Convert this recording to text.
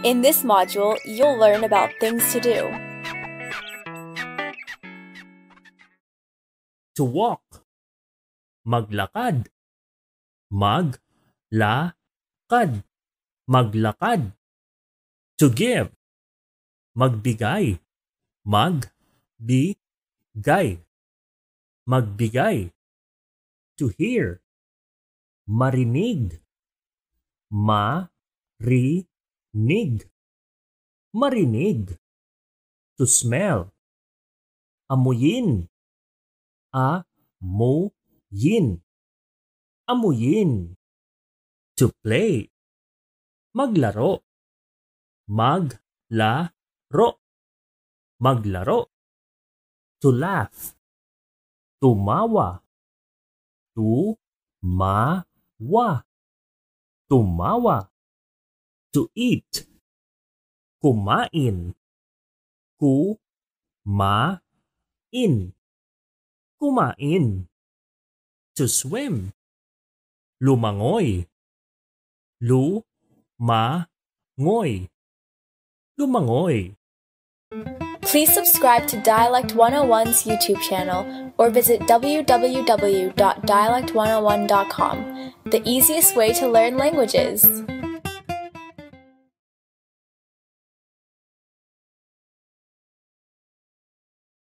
In this module, you'll learn about things to do. To walk. Maglakad. Maglakad. Maglakad. To give. Magbigay. Magbigay. Magbigay. To hear. Marinig. Marinig. Marinig. To smell. Amuyin. Amuyin. Amuyin. To play. Maglaro. Maglaro. Maglaro. To laugh. Tumawa. Tumawa. Tumawa. To eat. Kumain. Kumain. Kumain. To swim. Lumangoy. Lumangoy. Lumangoy. Please subscribe to Dialect 101's YouTube channel or visit www.dialect101.com, the easiest way to learn languages.